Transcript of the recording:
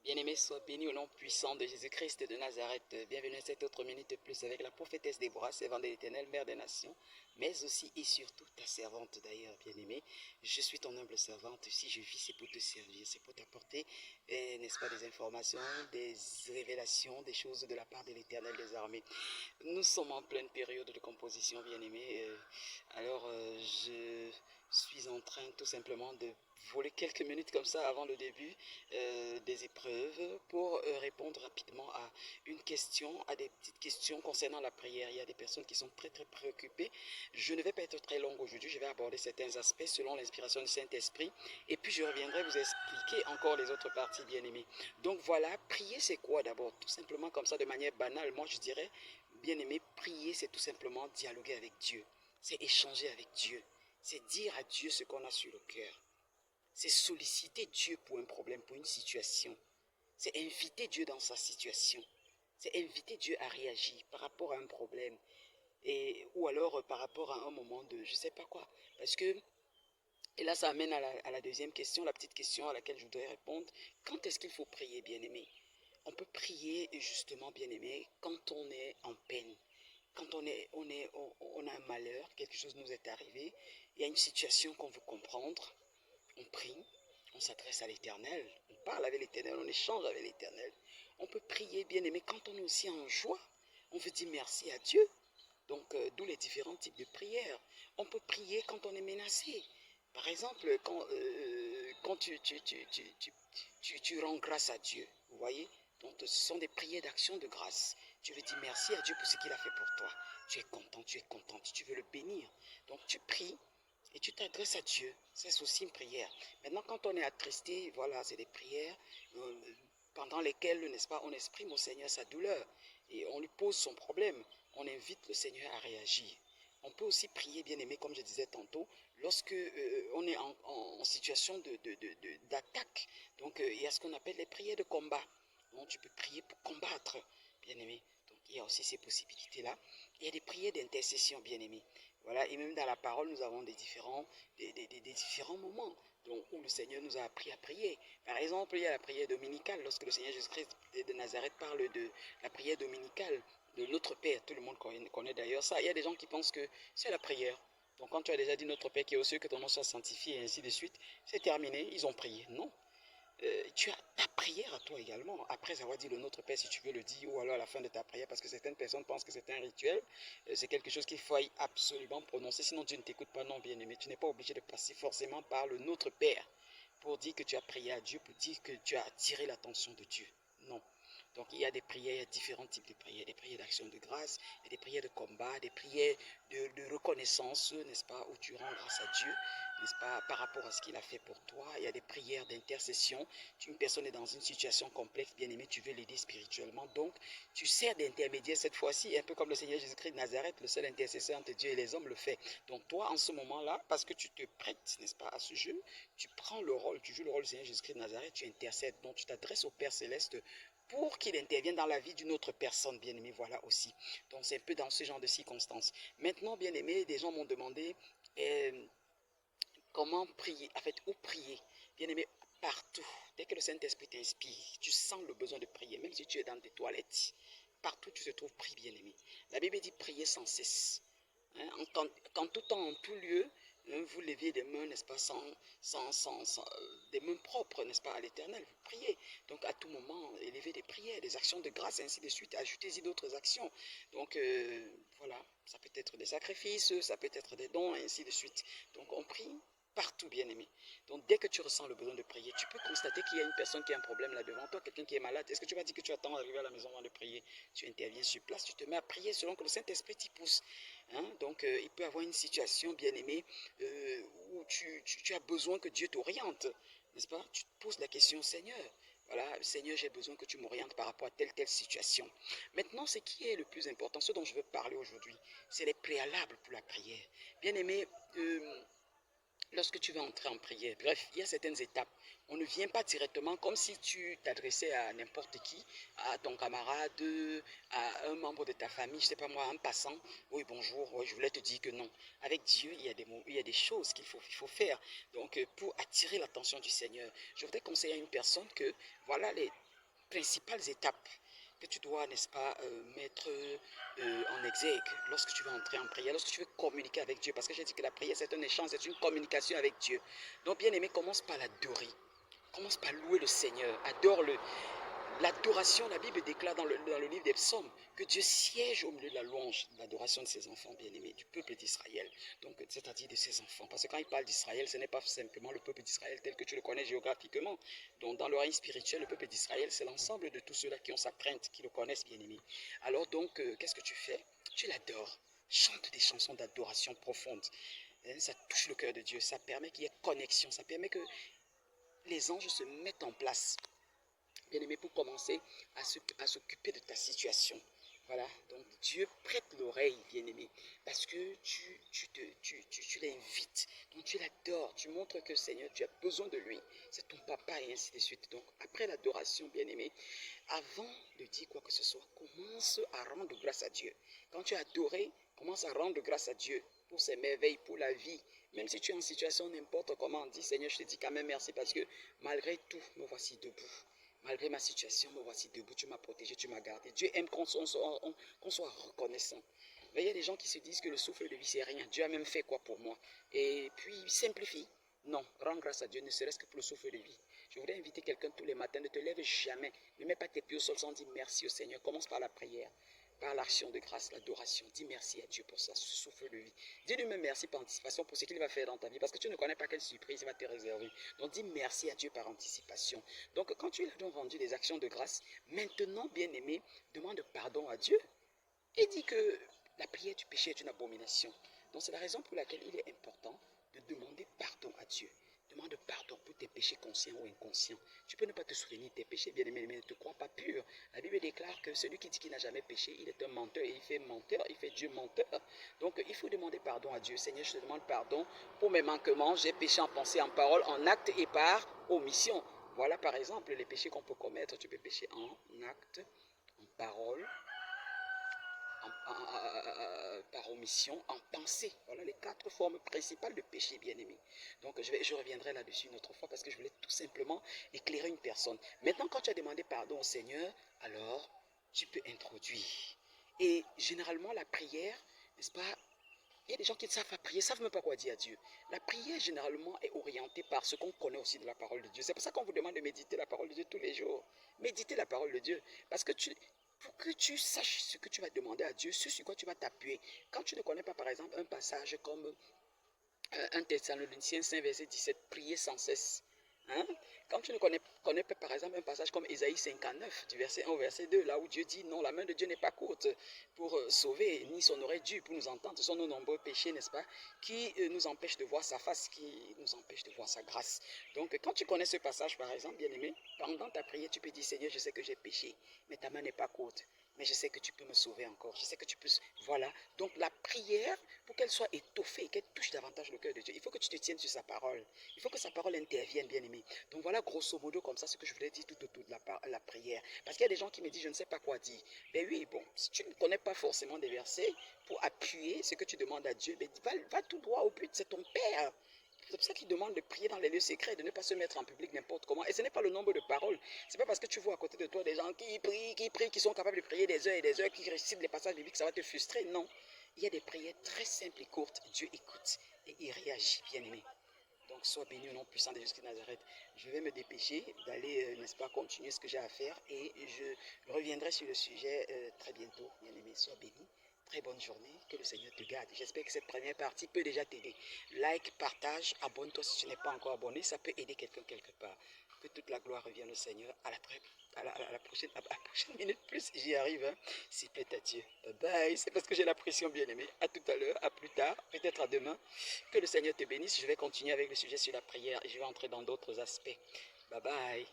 Bien-aimé, sois béni au nom puissant de Jésus-Christ de Nazareth. Bienvenue à cette autre minute plus avec la prophétesse Déborah, servante de l'Éternel, mère des nations, mais aussi et surtout ta servante d'ailleurs, bien-aimé. Je suis ton humble servante. Si je vis, c'est pour te servir, c'est pour t'apporter, n'est-ce pas, des informations, des révélations, des choses de la part de l'Éternel des armées. Nous sommes en pleine période de composition, bien-aimé. Je suis en train tout simplement de voler quelques minutes comme ça avant le début des épreuves pour répondre rapidement à une question, à des petites questions concernant la prière. Il y a des personnes qui sont très préoccupées. Je ne vais pas être très longue aujourd'hui, je vais aborder certains aspects selon l'inspiration du Saint-Esprit et puis je reviendrai vous expliquer encore les autres parties, bien-aimés. Donc voilà, prier c'est quoi d'abord? Tout simplement comme ça de manière banale, moi je dirais, bien-aimé, prier c'est tout simplement dialoguer avec Dieu, c'est échanger avec Dieu, c'est dire à Dieu ce qu'on a sur le cœur. C'est solliciter Dieu pour un problème, pour une situation. C'est inviter Dieu dans sa situation. C'est inviter Dieu à réagir par rapport à un problème. Ou alors par rapport à un moment de je ne sais pas quoi. Parce que, et là ça amène à la deuxième question, la petite question à laquelle je voudrais répondre. Quand est-ce qu'il faut prier, bien-aimé? On peut prier justement, bien-aimé, quand on est en peine. Quand on a un malheur, quelque chose nous est arrivé, il y a une situation qu'on veut comprendre, on prie, on s'adresse à l'Éternel, on parle avec l'Éternel, on échange avec l'Éternel. On peut prier, bien aimé, quand on est aussi en joie. On veut dire merci à Dieu. Donc, d'où les différents types de prières. On peut prier quand on est menacé. Par exemple, quand tu rends grâce à Dieu, vous voyez. Donc, ce sont des prières d'action de grâce. Tu veux dire merci à Dieu pour ce qu'il a fait pour toi. Tu es contente, tu veux le bénir. Donc, tu pries et tu t'adresses à Dieu. C'est aussi une prière. Maintenant, quand on est attristé, voilà, c'est des prières pendant lesquelles, n'est-ce pas, on exprime au Seigneur sa douleur et on lui pose son problème. On invite le Seigneur à réagir. On peut aussi prier, bien aimé, comme je disais tantôt, lorsque on est en situation d'attaque. Donc, il y a ce qu'on appelle les prières de combat. Donc, tu peux prier pour combattre, bien aimé. Donc, il y a aussi ces possibilités-là. Il y a des prières d'intercession, bien aimé. Voilà, et même dans la parole, nous avons des différents moments donc, où le Seigneur nous a appris à prier. Par exemple, il y a la prière dominicale, lorsque le Seigneur Jésus-Christ de Nazareth parle de la prière dominicale de notre Père. Tout le monde connaît d'ailleurs ça. Il y a des gens qui pensent que c'est la prière. Donc, quand tu as déjà dit notre Père qui est aux cieux, que ton nom soit sanctifié et ainsi de suite, c'est terminé, ils ont prié. Non, tu as ta prière à toi également, après avoir dit le Notre Père, si tu veux le dire, ou alors à la fin de ta prière, parce que certaines personnes pensent que c'est un rituel, c'est quelque chose qu'il faut absolument prononcer, sinon Dieu ne t'écoute pas, non, bien-aimé. Tu n'es pas obligé de passer forcément par le Notre Père pour dire que tu as prié à Dieu, pour dire que tu as attiré l'attention de Dieu. Non. Donc il y a des prières, il y a différents types de prières, des prières d'action de grâce, des prières de combat, des prières de reconnaissance, n'est-ce pas, où tu rends grâce à Dieu, n'est-ce pas, par rapport à ce qu'il a fait pour toi. Il y a des prières d'intercession. Une personne est dans une situation complexe, bien aimé, tu veux l'aider spirituellement, donc tu sers d'intermédiaire cette fois-ci, un peu comme le Seigneur Jésus-Christ de Nazareth, le seul intercesseur entre Dieu et les hommes le fait. Donc toi, en ce moment-là, parce que tu te prêtes, n'est-ce pas, à ce jeu, tu prends le rôle, tu joues le rôle du Seigneur Jésus-Christ de Nazareth, tu intercèdes, donc tu t'adresses au Père Céleste pour qu'il intervienne dans la vie d'une autre personne, bien aimé, voilà aussi. Donc c'est un peu dans ce genre de circonstances. Maintenant, bien aimé, des gens m'ont demandé comment prier, en fait, où prier. Bien aimé, partout. Dès que le Saint-Esprit t'inspire, tu sens le besoin de prier, même si tu es dans tes toilettes. Partout où tu te trouves, prie, bien aimé. La Bible dit prier sans cesse. Hein, qu'en tout temps, en tout lieu, hein, vous leviez des mains, n'est-ce pas, des mains propres, n'est-ce pas, à l'Éternel, vous priez. Donc à tout moment, élevez des prières, des actions de grâce, ainsi de suite, ajoutez-y d'autres actions. Donc voilà, ça peut être des sacrifices, ça peut être des dons, ainsi de suite. Donc on prie partout, bien aimé. Donc dès que tu ressens le besoin de prier, tu peux constater qu'il y a une personne qui a un problème là devant toi, quelqu'un qui est malade. Est-ce que tu vas dire que tu attends d'arriver à la maison avant de prier? Tu interviens sur place, tu te mets à prier selon que le Saint-Esprit t'y pousse. Hein? Donc il peut y avoir une situation, bien aimé, où tu as besoin que Dieu t'oriente, n'est-ce pas? Tu te poses la question, Seigneur. Voilà, Seigneur, j'ai besoin que tu m'orientes par rapport à telle situation. Maintenant, ce qui est le plus important, ce dont je veux parler aujourd'hui, c'est les préalables pour la prière. Bien aimé, lorsque tu vas entrer en prière, bref, il y a certaines étapes. On ne vient pas directement comme si tu t'adressais à n'importe qui, à ton camarade, à un membre de ta famille, je ne sais pas moi, un passant. Oui, bonjour, oui, je voulais te dire que non. Avec Dieu, il y a des choses qu'il faut faire. Donc, pour attirer l'attention du Seigneur, je voudrais conseiller à une personne que, voilà, principales étapes que tu dois, n'est-ce pas, mettre en exergue lorsque tu veux entrer en prière, lorsque tu veux communiquer avec Dieu. Parce que j'ai dit que la prière, c'est un échange, c'est une communication avec Dieu. Donc, bien aimé, commence par l'adorer. Commence par louer le Seigneur. Adore-le. L'adoration, la Bible déclare dans le livre des psaumes que Dieu siège au milieu de la louange, l'adoration de ses enfants bien-aimés, du peuple d'Israël. Donc, c'est-à-dire de ses enfants. Parce que quand il parle d'Israël, ce n'est pas simplement le peuple d'Israël tel que tu le connais géographiquement. Donc, dans le règne spirituel, le peuple d'Israël, c'est l'ensemble de tous ceux-là qui ont sa crainte, qui le connaissent bien-aimé. Alors donc, qu'est-ce que tu fais? Tu l'adores. Chante des chansons d'adoration profonde. Ça touche le cœur de Dieu. Ça permet qu'il y ait connexion. Ça permet que les anges se mettent en place, bien-aimé, pour commencer à s'occuper de ta situation. Voilà, donc Dieu prête l'oreille, bien-aimé, parce que tu l'invites, donc tu l'adores, tu montres que Seigneur, tu as besoin de lui, c'est ton papa et ainsi de suite. Donc après l'adoration, bien-aimé, avant de dire quoi que ce soit, commence à rendre grâce à Dieu. Quand tu as adoré, commence à rendre grâce à Dieu pour ses merveilles, pour la vie. Même si tu es en situation n'importe comment, dis Seigneur, je te dis quand même merci parce que malgré tout, me voici debout. Malgré ma situation, me voici debout, tu m'as protégé, tu m'as gardé. Dieu aime qu'on soit reconnaissant. Mais il y a des gens qui se disent que le souffle de vie, c'est rien. Dieu a même fait quoi pour moi? Et puis, simplifie. Non, rends grâce à Dieu, ne serait-ce que pour le souffle de vie. Je voudrais inviter quelqu'un tous les matins, ne te lève jamais. Ne mets pas tes pieds au sol sans dire merci au Seigneur. Commence par la prière, par l'action de grâce, l'adoration. Dis merci à Dieu pour ça, ce souffle de vie. Dis-lui même merci par anticipation pour ce qu'il va faire dans ta vie, parce que tu ne connais pas quelle surprise il va te réserver. Donc dis merci à Dieu par anticipation. Donc quand tu lui as donc rendu des actions de grâce, maintenant, bien-aimé, demande pardon à Dieu et dis que la prière du péché est une abomination. Donc c'est la raison pour laquelle il est important de demander pardon à Dieu. Demande pardon pour tes péchés conscients ou inconscients. Tu peux ne pas te souvenir de tes péchés, bien-aimé, mais ne te crois pas pur. La Bible déclare que celui qui dit qu'il n'a jamais péché, il est un menteur et il fait menteur, il fait Dieu menteur. Donc il faut demander pardon à Dieu. Seigneur, je te demande pardon pour mes manquements. J'ai péché en pensée, en parole, en acte et par omission. Voilà par exemple les péchés qu'on peut commettre. Tu peux pécher en acte, en parole, par omission, en pensée. Voilà les 4 formes principales de péché, bien-aimé. Donc je reviendrai là-dessus une autre fois parce que je voulais tout simplement éclairer une personne. Maintenant, quand tu as demandé pardon au Seigneur, alors tu peux introduire. Et généralement, la prière, n'est-ce pas, il y a des gens qui ne savent pas prier, ne savent même pas quoi dire à Dieu. La prière, généralement, est orientée par ce qu'on connaît aussi de la parole de Dieu. C'est pour ça qu'on vous demande de méditer la parole de Dieu tous les jours. Méditez la parole de Dieu. Parce que pour que tu saches ce que tu vas demander à Dieu, ce sur quoi tu vas t'appuyer. Quand tu ne connais pas, par exemple, un passage comme 1 Thessaloniciens 5, verset 17, priez sans cesse. Hein? Quand tu ne connais pas, par exemple, un passage comme Ésaïe 59, du verset 1 au verset 2, là où Dieu dit, non, la main de Dieu n'est pas courte pour sauver, ni son oreille dure pour nous entendre. Ce sont nos nombreux péchés, n'est-ce pas, qui nous empêchent de voir sa face, qui nous empêchent de voir sa grâce. Donc, quand tu connais ce passage, par exemple, bien-aimé, pendant ta prière, tu peux dire, Seigneur, je sais que j'ai péché, mais ta main n'est pas courte. Mais je sais que tu peux me sauver encore. Je sais que tu peux... Voilà. Donc la prière, pour qu'elle soit étoffée, qu'elle touche davantage le cœur de Dieu, il faut que tu te tiennes sur sa parole. Il faut que sa parole intervienne, bien aimé. Donc voilà, grosso modo, comme ça, ce que je voulais dire tout autour de la prière. Parce qu'il y a des gens qui me disent, je ne sais pas quoi dire. Ben oui, bon, si tu ne connais pas forcément des versets pour appuyer ce que tu demandes à Dieu, ben va tout droit au but, c'est ton Père. C'est pour ça qu'il demande de prier dans les lieux secrets, de ne pas se mettre en public n'importe comment. Et ce n'est pas le nombre de paroles. Ce n'est pas parce que tu vois à côté de toi des gens qui prient, qui sont capables de prier des heures et des heures, qui récitent les passages bibliques, ça va te frustrer. Non. Il y a des prières très simples et courtes. Dieu écoute et il réagit, bien aimé. Donc, sois béni au nom puissant de Jésus de Nazareth. Je vais me dépêcher d'aller, n'est-ce pas, continuer ce que j'ai à faire et je reviendrai sur le sujet très bientôt, bien aimé. Sois béni. Très bonne journée, que le Seigneur te garde. J'espère que cette première partie peut déjà t'aider. Like, partage, abonne-toi si tu n'es pas encore abonné, ça peut aider quelqu'un quelque part. Que toute la gloire revienne au Seigneur. À la prochaine minute plus, j'y arrive, hein, s'il plaît à Dieu. Bye bye, c'est parce que j'ai la pression, bien aimé. À tout à l'heure, à plus tard, peut-être à demain. Que le Seigneur te bénisse. Je vais continuer avec le sujet sur la prière et je vais entrer dans d'autres aspects. Bye bye.